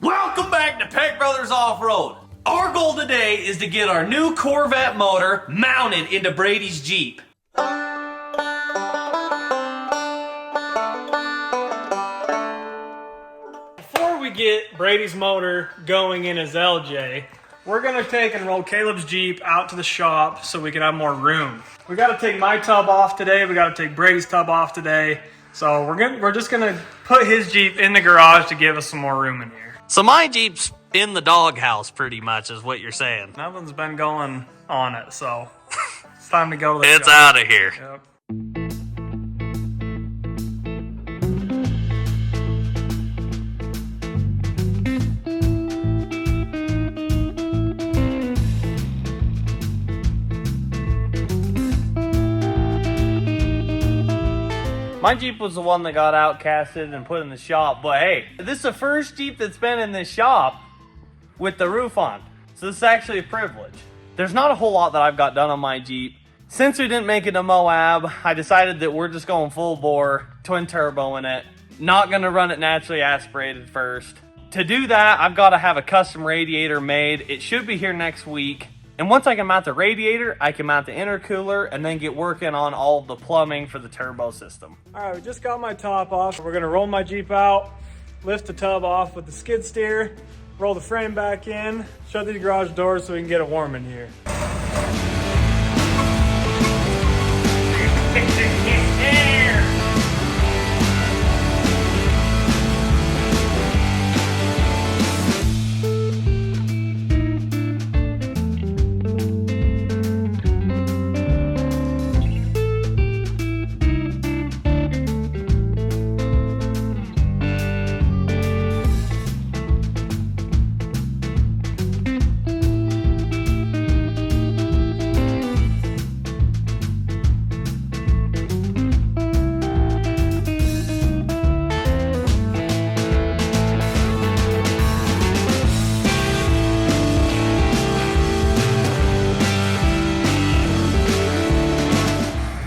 Welcome back to Peck Brothers Off-Road. Our goal today is to get our new Corvette motor mounted into Brady's Jeep. Before we get Brady's motor going in his LJ, we're gonna take and roll Caleb's Jeep out to the shop so we can have more room. We gotta take my tub off today, we gotta take Brady's tub off today. So we're just gonna put his Jeep in the garage to give us some more room in here. So my Jeep's in the doghouse pretty much is what you're saying. Nothing's been going on it, so it's time to go to the It's shop. out of here. Yep. My Jeep was the one that got outcasted and put in the shop, but hey, this is the first Jeep that's been in this shop with the roof on. So this is actually a privilege. There's not a whole lot that I've got done on my Jeep. Since we didn't make it to Moab, I decided that we're just going full bore, twin turbo in it. Not gonna run it naturally aspirated first. To do that, I've gotta have a custom radiator made. It should be here next week. And once I can mount the radiator, I can mount the intercooler and then get working on all of the plumbing for the turbo system. All right, we just got my top off. We're gonna roll my Jeep out, lift the tub off with the skid steer, roll the frame back in, shut these garage doors so we can get it warm in here.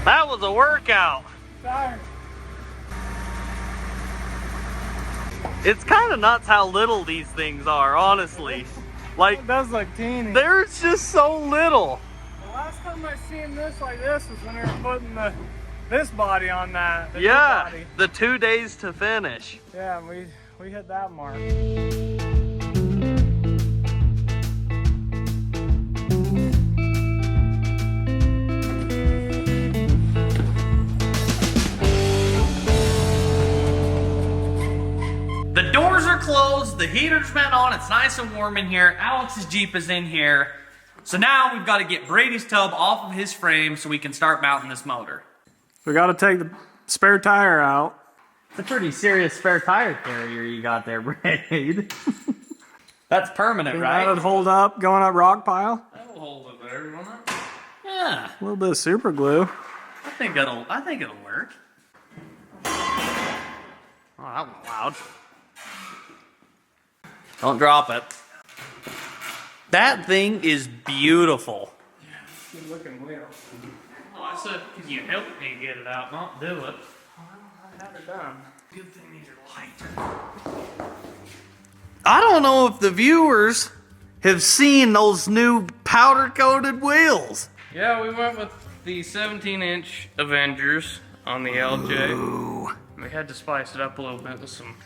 That was a workout. Tired. It's kind of nuts how little these things are, honestly. Like, It does look teeny. they're just so little. The last time I seen this like this was when we were putting this body on that. the new Yeah, body. the 2 days to finish. Yeah, we hit that mark. The doors are closed, the heater's been on, it's nice and warm in here. Alex's Jeep is in here. So now we've got to get Brady's tub off of his frame so we can start mounting this motor. We got to take the spare tire out. It's a pretty serious spare tire carrier you got there, Brady. That's permanent, right? That'd hold up, going up rock pile. That'll hold it there, won't it? Yeah, A little bit of super glue. I think it'll work. Oh, that went loud. Don't drop it. That thing is beautiful. Good looking wheel. Oh, I said, can you help me get it out, not do it? I had it done. Good thing these are light. I don't know if the viewers have seen those new powder-coated wheels. Yeah, we went with the 17-inch Avengers on the LJ. Ooh. We had to spice it up a little bit with some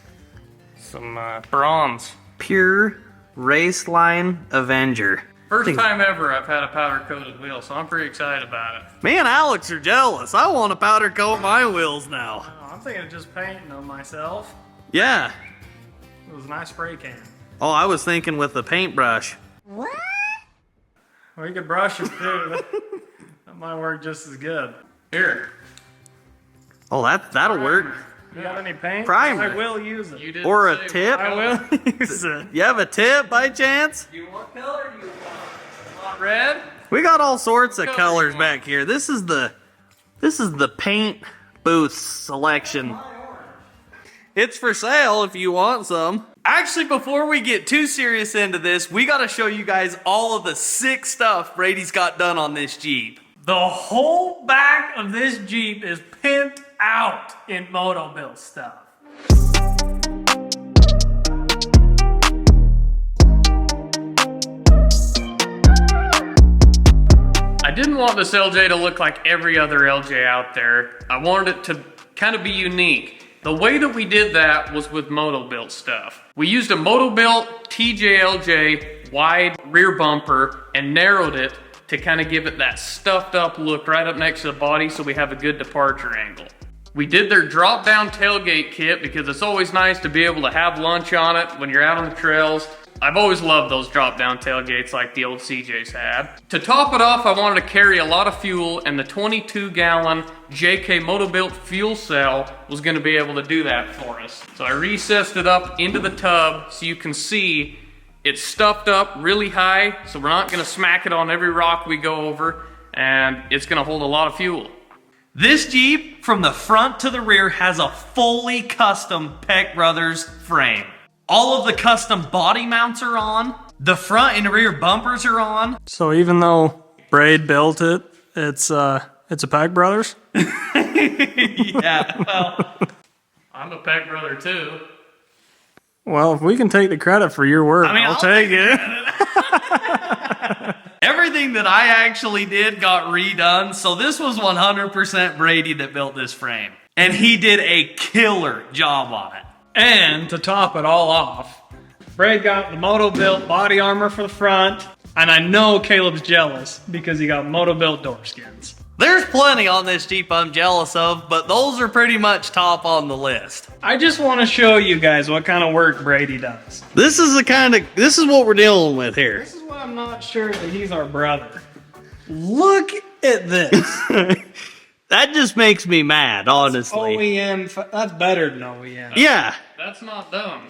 bronze. Pure Raceline Avenger. First time ever I've had a powder-coated wheel, so I'm pretty excited about it. Me and Alex are jealous. I want to powder coat my wheels now. Oh, I'm thinking of just painting them myself. Yeah. It was a nice spray can. Oh, I was thinking with the paintbrush. Well, you could brush it too. That might work just as good. Here, Oh, that'll work. You got any paint? Primer. I will use it. you did Or a tip. I will use it. You have a tip by chance? Do you want color? Do you want red? We got all sorts of What colors color you want? back here. This is the paint booth selection. It's for sale if you want some. Actually, before we get too serious into this, we gotta show you guys all of the sick stuff Brady's got done on this Jeep. The whole back of this Jeep is pimped out in Moto Build stuff. didn't want this LJ to look like every other LJ out there. I wanted it to kind of be unique. The way that we did that was with Moto-Built stuff. We used a Moto-Built TJLJ wide rear bumper and narrowed it to kind of give it that stuffed up look right up next to the body so we have a good departure angle. We did their drop down tailgate kit because it's always nice to be able to have lunch on it when you're out on the trails. I've always loved those drop down tailgates like the old CJs had. To top it off, I wanted to carry a lot of fuel, and the 22-gallon JK Moto-Built fuel cell was gonna be able to do that for us. So I recessed it up into the tub so you can see it's stuffed up really high, so we're not gonna smack it on every rock we go over, and it's gonna hold a lot of fuel. This Jeep, from the front to the rear, has a fully custom Peck Brothers frame. All of the custom body mounts are on. The front and rear bumpers are on. So even though Brady built it, it's a Peck Brothers? Yeah, well, I'm a Peck brother too. Well, if we can take the credit for your work, I'll take it. everything that I actually did got redone. So this was 100% Brady that built this frame. And he did a killer job on it. And to top it all off, Brady got the Moto-Built body armor for the front, and I know Caleb's jealous because he got Moto-Built door skins. There's plenty on this Jeep I'm jealous of, but those are pretty much top on the list. I just want to show you guys what kind of work Brady does. This is what we're dealing with here. This is why I'm not sure that he's our brother. Look at this. That just makes me mad, honestly. OEM, that's better than OEM. Yeah. That's not dumb.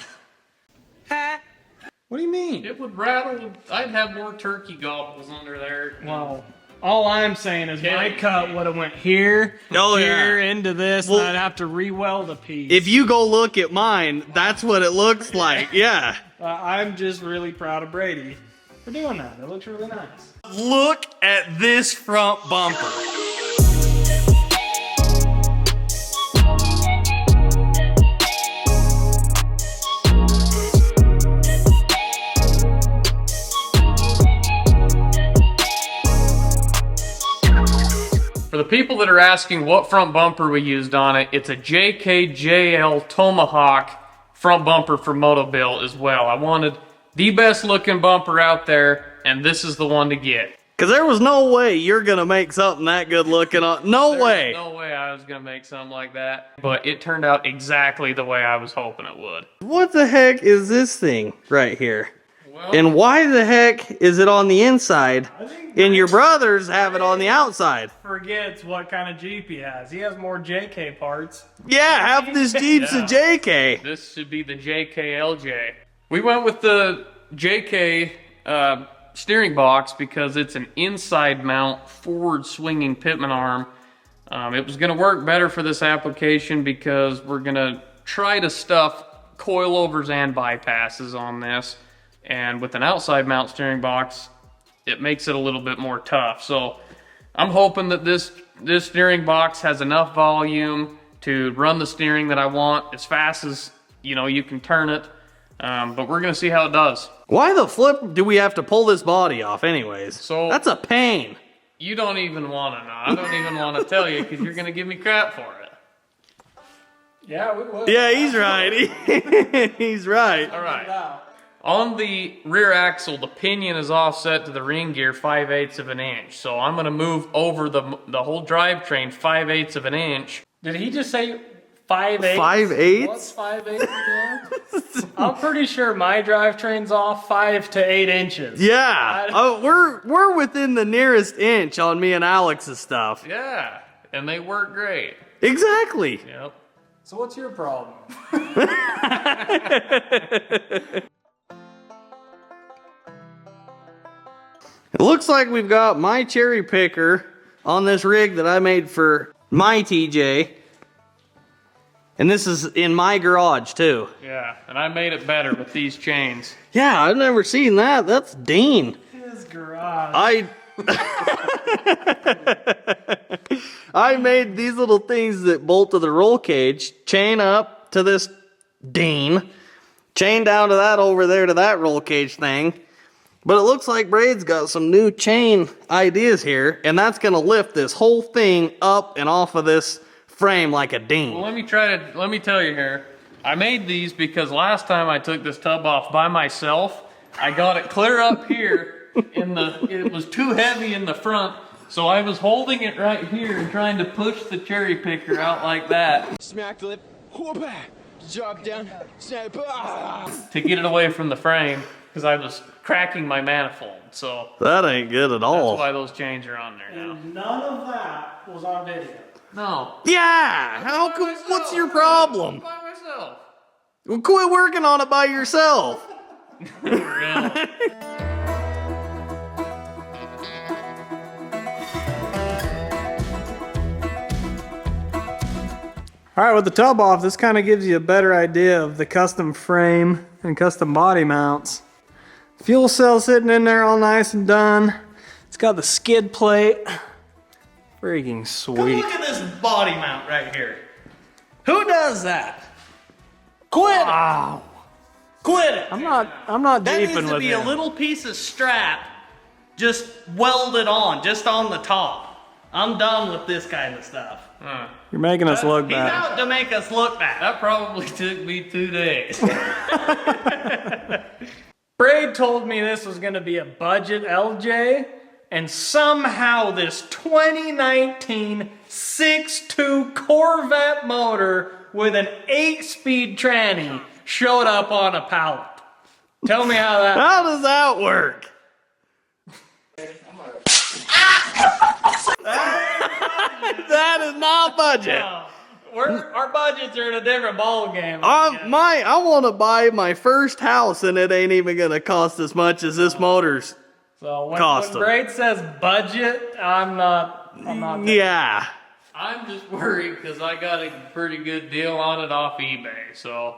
What do you mean? It would rattle. I'd have more turkey gobbles under there. Well, all I'm saying is my cut would have went here, here, into this, Well, and I'd have to re-weld a piece. If you go look at mine, that's what it looks like. Yeah. I'm just really proud of Brady for doing that. It looks really nice. Look at this front bumper. For the people that are asking what front bumper we used on it, it's a JKJL Tomahawk front bumper for Moto-Built as well. I wanted the best looking bumper out there, and this is the one to get. Because there was no way you're going to make something that good looking on. No way. No way I was going to make something like that. But it turned out exactly the way I was hoping it would. What the heck is this thing right here? Well, And why the heck is it on the inside and your brothers have it on the outside? Forgets what kind of Jeep he has. He has more JK parts. Yeah, half this Jeep's a JK. this should be the JKLJ. We went with the JK steering box because it's an inside mount forward swinging pitman arm. It was going to work better for this application because we're going to try to stuff coilovers and bypasses on this. And with an outside mount steering box, it makes it a little bit more tough. So I'm hoping that this steering box has enough volume to run the steering that I want as fast as you can turn it. But we're gonna see how it does. Why the flip do we have to pull this body off anyways? So that's a pain. You don't even want to know. I don't even want to tell you because you're gonna give me crap for it. Yeah, we will. Yeah, he's right. He's right. All right. On the rear axle, the pinion is offset to the ring gear 5/8 of an inch. So I'm gonna move over the whole drivetrain 5/8 of an inch. Did he just say 5/8? 5/8? What's 5/8 again? I'm pretty sure my drivetrain's off 5 to 8 inches. Yeah. Oh, we're within the nearest inch on me and Alex's stuff. Yeah, and they work great. Exactly. Yep. So what's your problem? It looks like we've got my cherry picker on this rig that I made for my TJ. And this is in my garage too. Yeah, and I made it better with these chains. Yeah, I've never seen that. That's Dean. His garage. I made these little things that bolt to the roll cage, chain up to this Dean, chain down to that over there to that roll cage thing, But it looks like Braid's got some new chain ideas here, and that's gonna lift this whole thing up and off of this frame like a ding. Well, let me tell you here. I made these because last time I took this tub off by myself, I got it clear up here it was too heavy in the front, so I was holding it right here and trying to push the cherry picker out like that. Smack the lip, whoop-ah, drop down, snap, to get it away from the frame, because I was cracking my manifold, so that ain't good at all. that's why those chains are on there now. And none of that was on video. No. Yeah, how come, what's your problem? By myself. Well, quit working on it by yourself. Really? All right, with the tub off, this kind of gives you a better idea of the custom frame and custom body mounts. Fuel cell sitting in there all nice and done. It's got the skid plate. Freaking Come sweet. look at this body mount right here. Who does that? Quit it. Quit it. I'm not That deeping needs to with be it. a little piece of strap just welded on, just on the top. I'm done with this kind of stuff. You're making us look He's bad. out to make us look bad. That probably took me 2 days. Brady told me this was gonna be a budget LJ, and somehow this 2019 6.2 Corvette motor with an 8-speed tranny showed up on a pallet. Tell me how that. How does that work? That is not budget. Our budgets are in a different ball game. I want to buy my first house, and it ain't even gonna cost as much as this motor's. So when Costing. Brady says budget, I'm not. Yeah. I'm just worried because I got a pretty good deal on it off eBay. So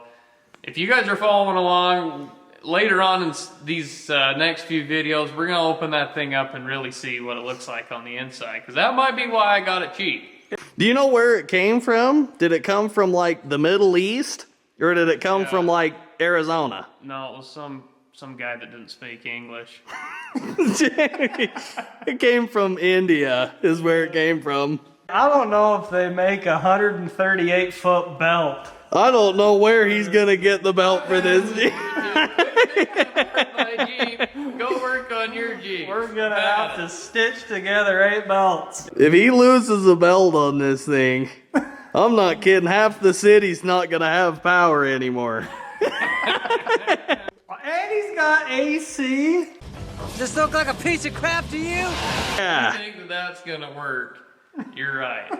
if you guys are following along, later on in these next few videos, we're gonna open that thing up and really see what it looks like on the inside, because that might be why I got it cheap. Do you know where it came from? Did it come from like the Middle East, or did it come from like Arizona? No, it was some guy that didn't speak English. It came from India, is where it came from. I don't know if they make a 138-foot belt. I don't know where he's gonna get the belt for this. My Jeep, go work on your Jeep. We're gonna have to stitch together 8 belts. If he loses a belt on this thing, I'm not kidding, half the city's not gonna have power anymore. And he's got AC. This look like a piece of crap to you? I Yeah. think that's gonna work. You're right.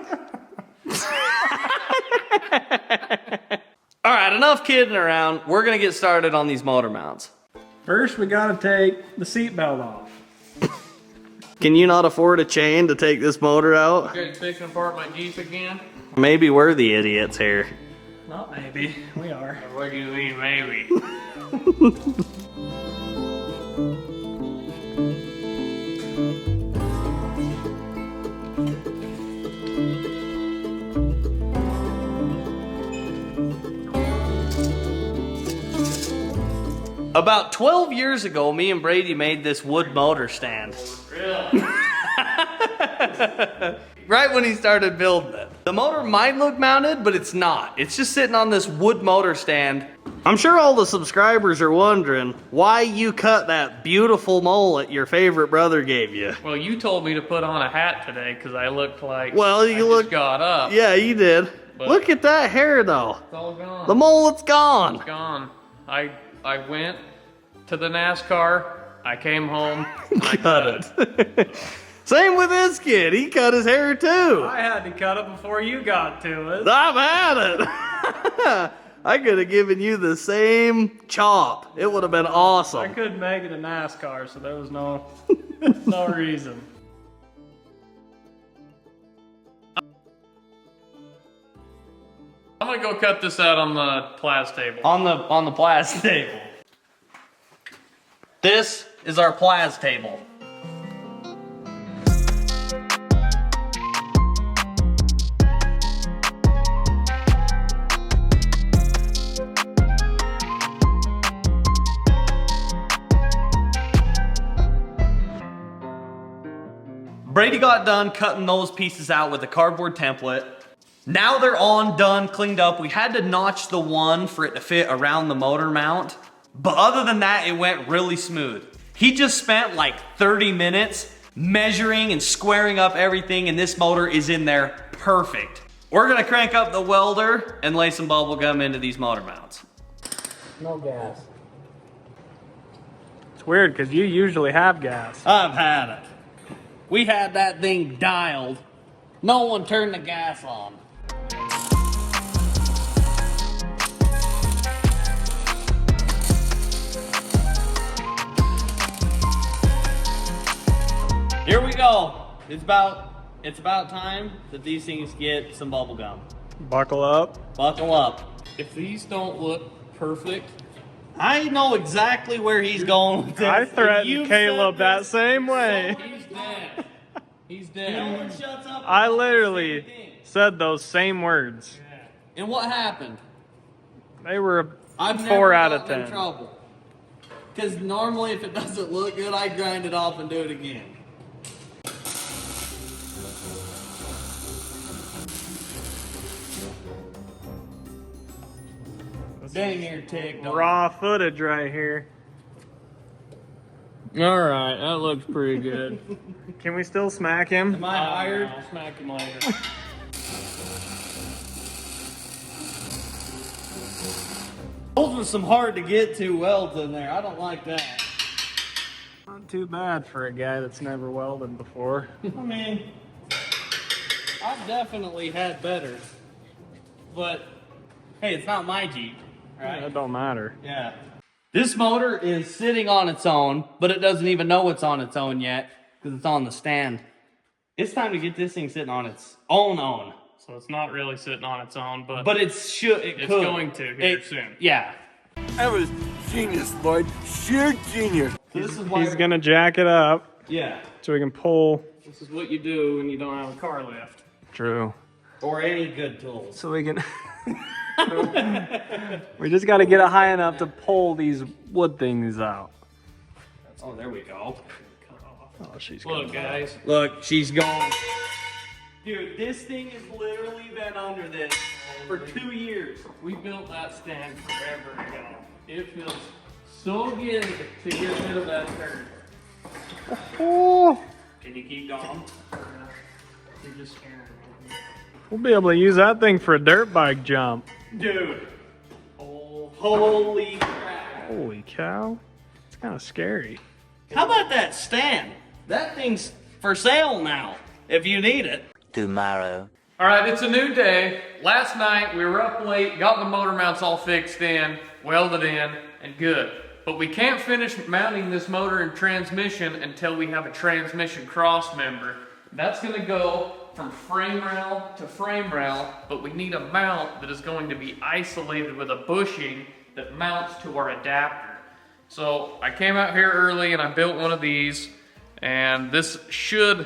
All right, enough kidding around. We're gonna get started on these motor mounts. First, we gotta take the seatbelt off. Can you not afford a chain to take this motor out? You guys picking apart my Jeep again? Maybe we're the idiots here. Not maybe, we are. What do you mean, maybe? About 12 years ago, me and Brady made this wood motor stand. Really? Right when he started building it. The motor might look mounted, but it's not. It's just sitting on this wood motor stand. I'm sure all the subscribers are wondering why you cut that beautiful mullet your favorite brother gave you. Well, you told me to put on a hat today because I looked like Well, you I look- just got up. Yeah, you did. But- Look at that hair though. It's all gone. The mullet's gone. It's gone. I went to the NASCAR. I came home. And I cut it. Same with this kid. He cut his hair too. I had to cut it before you got to it. I've had it. I could have given you the same chop. It would have been I awesome. couldn't make it a NASCAR, so there was no no reason. I'm gonna go cut this out on the plas table. On the plas table. This is our plas table. Brady got done cutting those pieces out with a cardboard template. Now they're on, done, cleaned up. We had to notch the one for it to fit around the motor mount. But other than that, it went really smooth. He just spent like 30 minutes measuring and squaring up everything, and this motor is in there perfect. We're gonna crank up the welder and lay some bubble gum into these motor mounts. No gas. It's weird because you usually have gas. I've had it. We had that thing dialed. No one turned the gas on. Here we go. It's about time that these things get some bubble gum. Buckle up. Buckle up. If these don't look perfect, I know exactly where he's going with this. I threatened You've Caleb said that this same way. he's dead. He's No dead. one shuts up. I about the literally same thing. said those same words. And what happened? They were I've 4 never out of gotten in 10. trouble. Because normally if it doesn't look good, I grind it off and do it again. Dang near ticked off. Raw footage right here. Alright, that looks pretty good. Can we still smack him? Am I hired? I'll smack him later. Those were some hard to get to welds in there. I don't like that. Not too bad for a guy that's never welded before. I mean, I've definitely had better. But, hey, it's not my Jeep, right? That don't matter. Yeah. This motor is sitting on its own, but it doesn't even know it's on its own yet because it's on the stand. It's time to get this thing sitting on its own. So it's not really sitting on its own, but But it's going to here soon. Yeah. That was genius, Lloyd. Sheer genius. So this is why He's gonna jack it up yeah. so we can pull. This is what you do when you don't have a car lift. True. Or any good tools. So we can. We just got to get it high enough to pull these wood things out. Oh, there we go. Oh, she's Look, good. guys. Look, she's gone. Dude, this thing has literally been under this for 2 years. We built that stand forever ago. It feels so good to get rid of that turd. Oh, Can you keep going? You're just scaring me. we'll be able to use that thing for a dirt bike jump. Dude. Oh, holy crap. Holy cow. It's kind of scary. How about that stand? That thing's for sale now, if you need it. Tomorrow. All right, it's a new day. Last night we were up late, got the motor mounts all fixed in, welded in, and good. But we can't finish mounting this motor and transmission until we have a transmission cross member. That's gonna go from frame rail to frame rail, but we need a mount that is going to be isolated with a bushing that mounts to our adapter. So I came out here early and I built one of these, and this should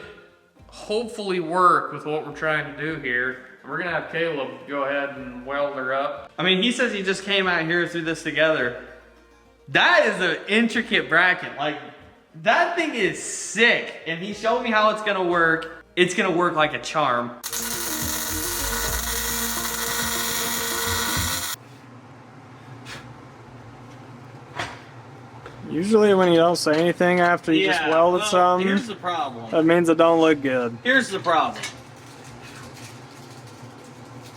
hopefully work with what we're trying to do here. We're gonna have Caleb go ahead and weld her up. I mean, he says he just came out here threw this together. That is an intricate bracket. Like, that thing is sick. And he showed me how it's gonna work. It's gonna work like a charm. Usually when you don't say anything after you just welded well, something, here's the problem. that means it don't look good. Here's the problem.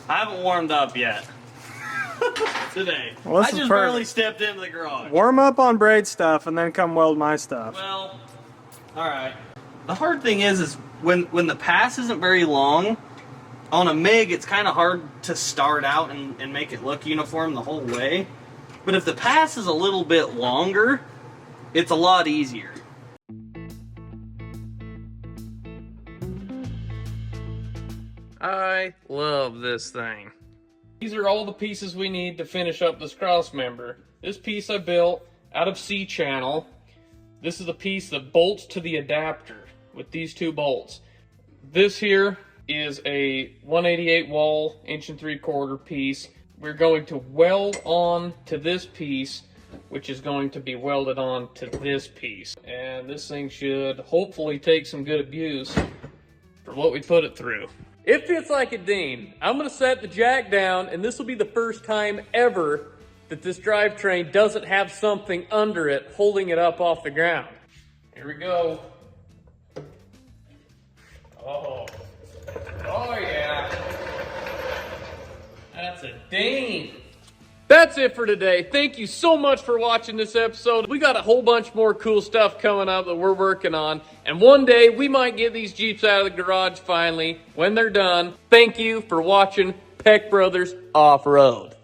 I haven't warmed up yet. Today. Well, this I is just perfect. barely stepped into the garage. Warm up on braid stuff and then come weld my stuff. Well, alright. The hard thing is when the pass isn't very long, on a MIG it's kind of hard to start out and make it look uniform the whole way. But if the pass is a little bit longer, it's a lot easier. I love this thing. These are all the pieces we need to finish up this cross member. This piece I built out of C-channel. This is the piece that bolts to the adapter with these two bolts. This here is a 188 wall 1 3/4 piece. We're going to weld on to this piece, which is going to be welded on to this piece. And this thing should hopefully take some good abuse. for what we put it through. It fits like a Dean. I'm gonna set the jack down, and this will be the first time ever that this drivetrain doesn't have something under it holding it up off the ground. Here we go. Oh yeah. That's a Dean. That's it for today. Thank you so much for watching this episode. We got a whole bunch more cool stuff coming up that we're working on. And one day we might get these Jeeps out of the garage finally when they're done. Thank you for watching Peck Brothers Off-Road.